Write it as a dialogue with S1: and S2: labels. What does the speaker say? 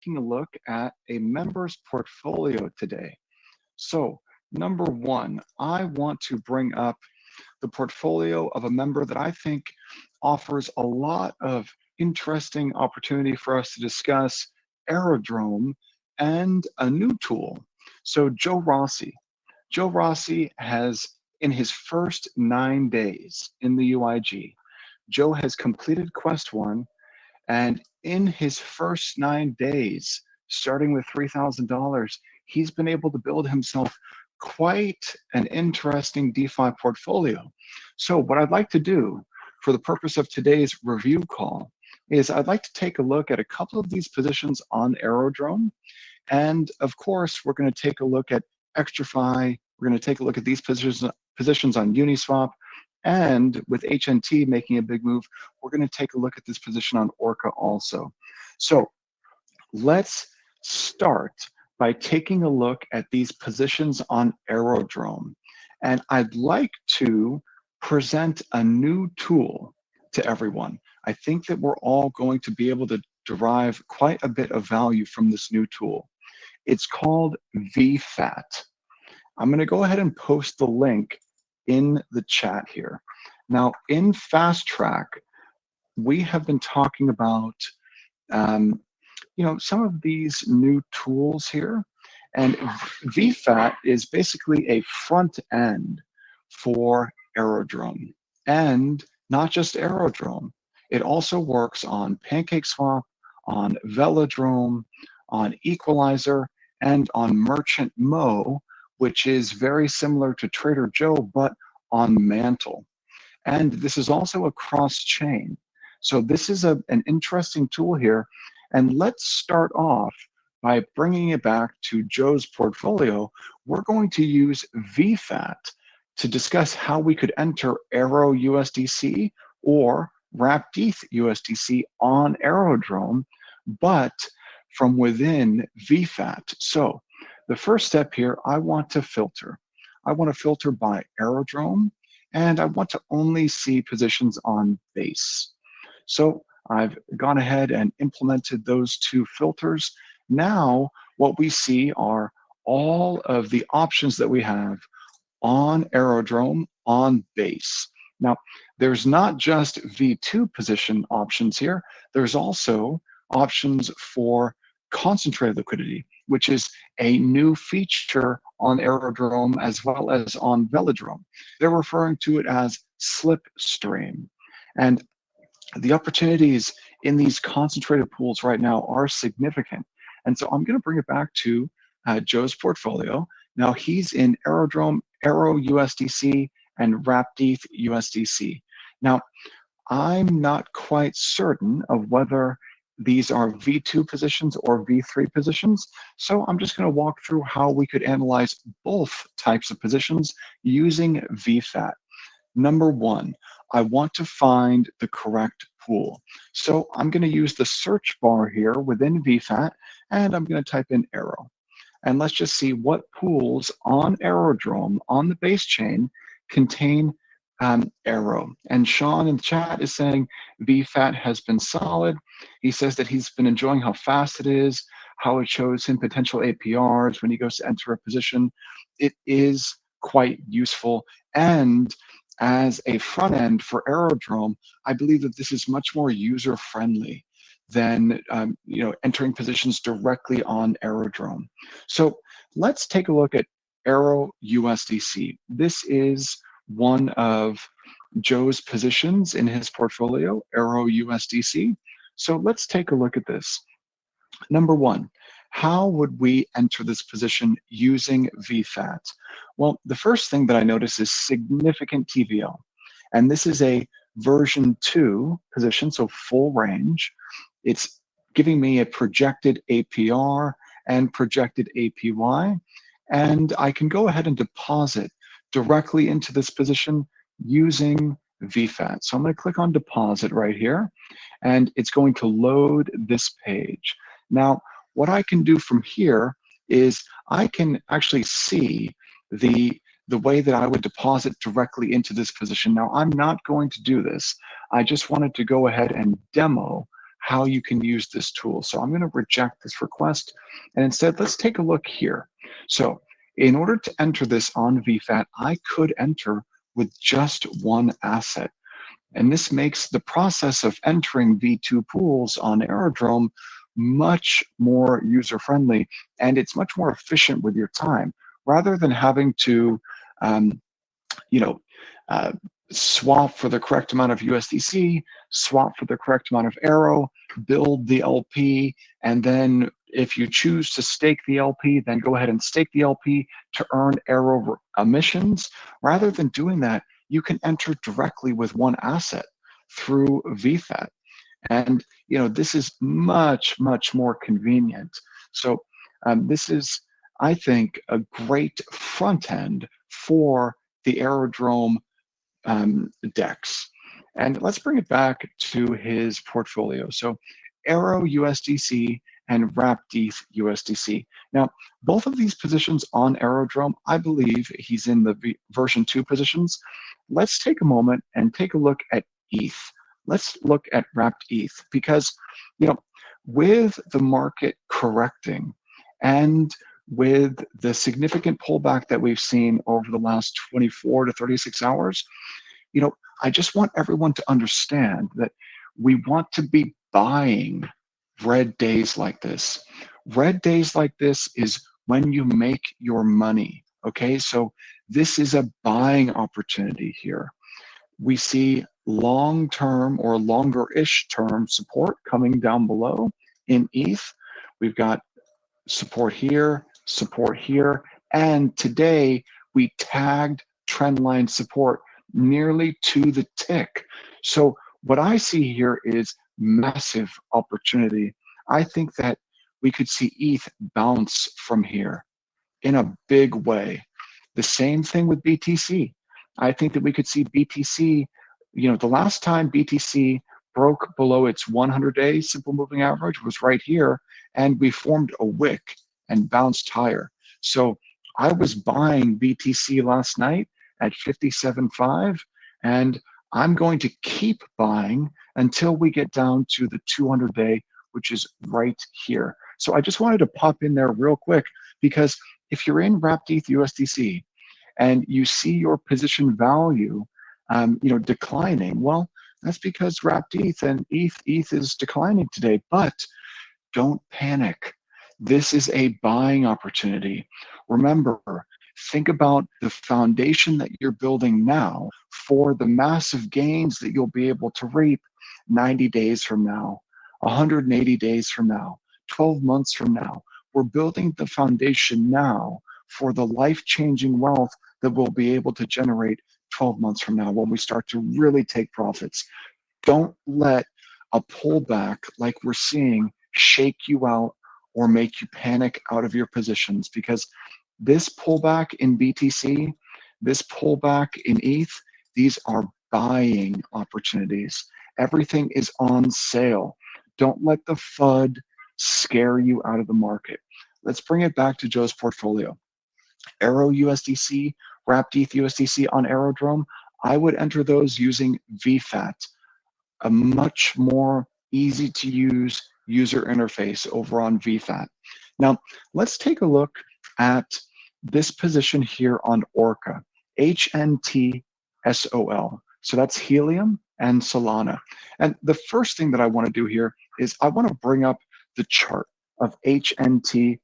S1: taking a look at a member's portfolio today. So, number one, I want to bring up the portfolio of a member that I think offers a lot of interesting opportunity for us to discuss Aerodrome and a new tool. So Joe Rossi. Joe Rossi has, in his first 9 days in the UIG, Joe has completed Quest 1, and in his first 9 days, starting with $3,000, he's been able to build himself quite an interesting DeFi portfolio. So what I'd like to do for the purpose of today's review call is I'd like to take a look at a couple of these positions on Aerodrome. And of course, we're going to take a look at XtraFi. We're going to take a look at these positions on Uniswap. And with HNT making a big move, we're going to take a look at this position on Orca also. So let's start by taking a look at these positions on Aerodrome. And I'd like to present a new tool to everyone. I think that we're all going to be able to derive quite a bit of value from this new tool. It's called VFAT. I'm going to go ahead and post the link in the chat here. Now, in Fast Track, we have been talking about some of these new tools here, and VFAT is basically a front end for Aerodrome, and not just Aerodrome. It also works on PancakeSwap, on Velodrome, on Equalizer, and on Merchant Mo, which is very similar to Trader Joe, but on Mantle. And this is also a cross-chain. So this is an interesting tool here. And let's start off by bringing it back to Joe's portfolio. We're going to use VFAT to discuss how we could enter AERO USDC or Rapde USDC on Aerodrome, but from within VFAT. So the first step here, I want to filter. I want to filter by Aerodrome, and I want to only see positions on base. So I've gone ahead and implemented those two filters. Now, what we see are all of the options that we have on Aerodrome on base. Now, there's not just V2 position options here. There's also options for concentrated liquidity, which is a new feature on Aerodrome as well as on Velodrome. They're referring to it as slipstream. And the opportunities in these concentrated pools right now are significant. And so I'm going to bring it back to Joe's portfolio. Now he's in Aerodrome, AERO USDC, and Rapde USDC. Now, I'm not quite certain of whether these are V2 positions or V3 positions. So I'm just going to walk through how we could analyze both types of positions using VFAT. Number one, I want to find the correct pool. So I'm going to use the search bar here within VFAT, and I'm going to type in AERO. And let's just see what pools on Aerodrome on the base chain contain AERO. And Sean in the chat is saying VFAT has been solid. He says that he's been enjoying how fast it is, how it shows him potential APRs when he goes to enter a position. It is quite useful. And as a front end for Aerodrome, I believe that this is much more user friendly than entering positions directly on Aerodrome. So let's take a look at AERO USDC. This is one of Joe's positions in his portfolio, AERO USDC. So let's take a look at this. Number one, how would we enter this position using VFAT? Well, the first thing that I notice is significant TVL. And this is a version 2 position, so full range. It's giving me a projected APR and projected APY. And I can go ahead and deposit directly into this position using VFAT. So I'm going to click on deposit right here, and it's going to load this page. Now, what I can do from here is I can actually see the way that I would deposit directly into this position. Now, I'm not going to do this. I just wanted to go ahead and demo how you can use this tool. So I'm going to reject this request, and instead let's take a look here. So in order to enter this on VFAT, I could enter with just one asset. And this makes the process of entering V2 pools on Aerodrome much more user-friendly, and it's much more efficient with your time, rather than having to you know, swap for the correct amount of USDC, swap for the correct amount of AERO, build the LP, and then if you choose to stake the LP, then go ahead and stake the LP to earn AERO emissions. Rather than doing that, you can enter directly with one asset through VFAT. And this is much, much more convenient. So this is, I think, a great front end for the Aerodrome DEX. And let's bring it back to his portfolio. So AERO USDC and Rapde USDC. Now, both of these positions on Aerodrome, I believe he's in the version 2 positions. Let's take a moment and take a look at ETH. Let's look at Rapde ETH, because with the market correcting and with the significant pullback that we've seen over the last 24 to 36 hours, I just want everyone to understand that we want to be buying red days like this. Red days like this is when you make your money, okay? So this is a buying opportunity here. We see long-term or longer-ish term support coming down below in ETH. We've got support here, and today we tagged trendline support nearly to the tick. So what I see here is massive opportunity. I think that we could see ETH bounce from here in a big way. The same thing with BTC. I think that we could see BTC, the last time BTC broke below its 100-day simple moving average was right here, and we formed a wick and bounced higher. So I was buying BTC last night at 57.5, and I'm going to keep buying until we get down to the 200-day, which is right here. So I just wanted to pop in there real quick, because if you're in Rapde USDC and you see your position value declining, well, that's because Rapde and ETH is declining today. But don't panic. This is a buying opportunity. Remember, think about the foundation that you're building now for the massive gains that you'll be able to reap 90 days from now, 180 days from now, 12 months from now. We're building the foundation now for the life-changing wealth that we'll be able to generate 12 months from now when we start to really take profits. Don't let a pullback like we're seeing shake you out or make you panic out of your positions, because this pullback in BTC, this pullback in ETH, these are buying opportunities. Everything is on sale. Don't let the FUD scare you out of the market. Let's bring it back to Joe's portfolio. AERO USDC, Rapde USDC on Aerodrome, I would enter those using VFAT, a much more easy to use user interface over on VFAT. Now, let's take a look at this position here on Orca, HNTSOL. So that's Helium and Solana. And the first thing that I want to do here is I want to bring up the chart of HNTSOL.